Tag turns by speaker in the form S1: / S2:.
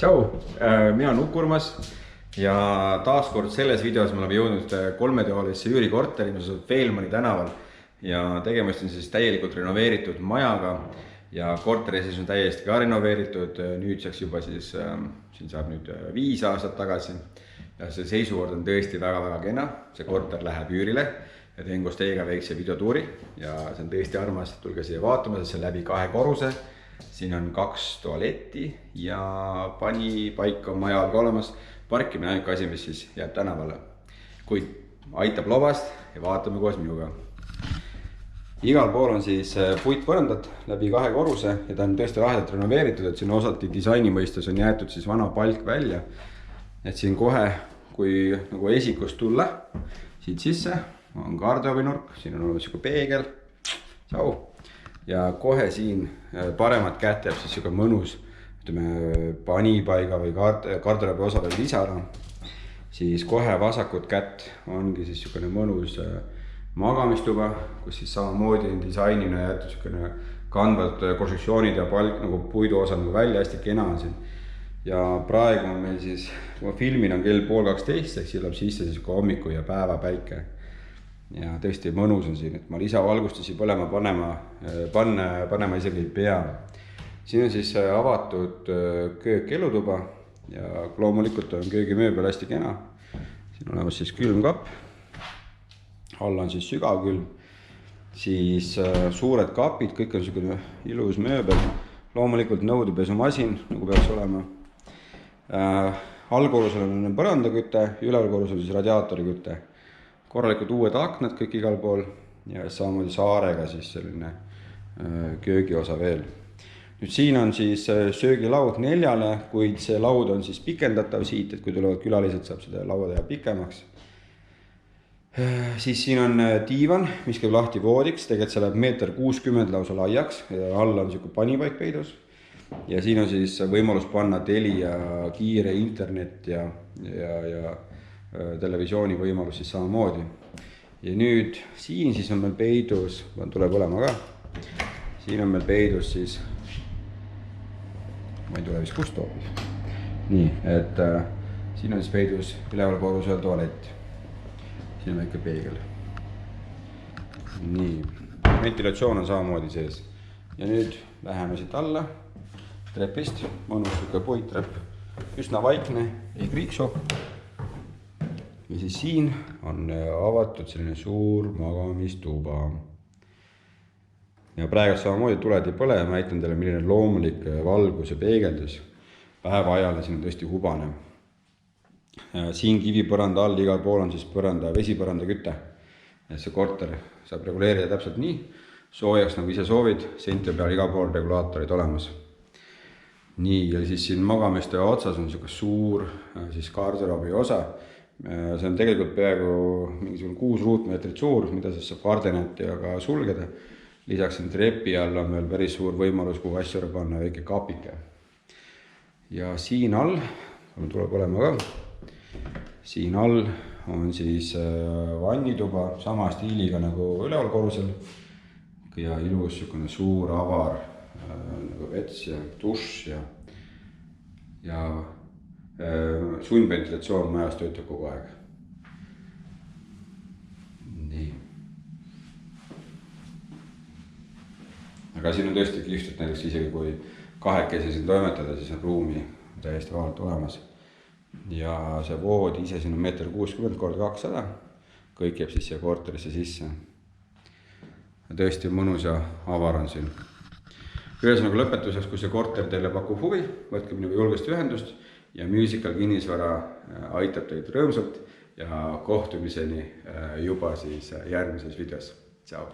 S1: Tšau, mina olen Ukurmas ja taaskord selles videos me oleme jõudnud kolmetoalisse üürikorteri, mis asub Feelmani tänaval ja tegemist on siis täielikult renoveeritud majaga ja korteri sees on täiesti ka renoveeritud nüüdseks juba siis siin saab nüüd 5 aastat tagasi ja see seisukord on tõesti väga-väga kena. See korter läheb üürile ja teen koos teiega väikse videotuuri ja see on tõesti armas, tulge siia vaatama, sest see on läbi 2 korruse. Siin on 2 tualetti ja panipaik on majal ka olemas. Parkimine on ainuke asi, mis siis jääb tänavale. Kuid aitab lobast ja vaatame koos minuga. Igal pool on siis puitpõrandad läbi 2 korruse ja ta on tõesti lahedalt renoveeritud, et siin osati disaini mõistes on jäetud siis vana palk välja. Et siin kohe, kui nagu esikust tulla, siit sisse on garderoobinurk, siin on olemas peegel. Tšau! Ja kohe siin paremat kätt jääb siis mõnus panipaiga või garderoobi osa veel lisada. Siis kohe vasakut kätt ongi siis mõnus magamistuba, kus siis samamoodi on disainina jäetud kandvad konstruktsioonid ja palk nagu puidu osa välja, hästi kena on siin. Ja praegu on meil siis, kui ma filmin on kell 11:30, ehk siin läheb sisse siis hommiku ja päeva päike. Ja tõesti mõnus on siin, et ma lisavalgustusi põlema panema isegi ei pea. Siin on siis avatud köök-elutuba ja loomulikult on köögimööbel hästi kena. Siin on olemas siis külmkapp, alla on siis sügavkülm, siis suured kapid, kõik on selline ilus mööbel, loomulikult nõudepesumasin, nagu peaks olema. Allkorrusel on põrandaküte, ülevalkorrusel siis radiaatoriküte. Korralikud uued aknad kõik igal pool ja samamoodi saarega siis selline köögiosa veel. Nüüd siin on siis söögilaud 4, kuid see laud on siis pikendatav siit, et kui tulevad külalised, saab seda laua teha pikemaks. Siis siin on diivan, mis käib lahti voodiks, tegelikult see läheb 1,60 m lausa laiaks ja all on selline panipaik peidus. Ja siin on siis võimalus panna Telia kiire internet ja televisiooni võimalus siis samamoodi. Ja nüüd siin siis on meil peidus, tuleb olema ka, siin on meil peidus siis, ma ei tule vist kust hoopis. Nii, et siin on siis peidus ülevalkorrusel tualett. Siin on väike peegel. Nii, ventilatsioon on samamoodi sees. Ja nüüd läheme siit alla trepist, mõnus puittrepp, üsna vaikne, ei kriiksu. Ja siis siin on avatud selline suur magamistuba. Ja praegu samamoodi tuled ei põle ja ma näitan teile, milline loomulik valgus ja peegeldus. Päeva ajal siin on tõesti hubane. Siin kivipõranda all igal pool on siis vesipõranda küte. Ja see korter saab reguleerida täpselt nii, soojaks nagu ise soovid, senti peal igal pool regulaatorid olemas. Nii, ja siis siin magamiste otsas on suur garderoobi osa. See on tegelikult peaaegu 6 ruutmeetrit suur, mida siis saab gardenati ka sulgeda. Lisaks on trepi all on meil päris suur võimalus, kuhu asju panna väike kapike. Ja siin all, tuleb olema ka, siin all on siis vannituba sama stiiliga nagu ülevalkorrusel ja ilus suur avar nagu vets ja dušš ja sundventilatsioon majas töötab kogu aeg. Nii. Aga siin on tõesti kihvt, et näiteks isegi kui 2 siin toimetada, siis on ruumi täiesti vahelt olemas. Ja see vood ise siin on 1,60 m x 200 m. Kõik jääb siis siia korterisse sisse. Tõesti mõnus ja avar on siin. Ühesõnaga lõpetuseks, kui see korter teile pakub huvi, võtke minuga julgesti ühendust ja Musical kinnisvara aitab teid rõõmsalt ja kohtumiseni juba siis järgmises videos. Tšau!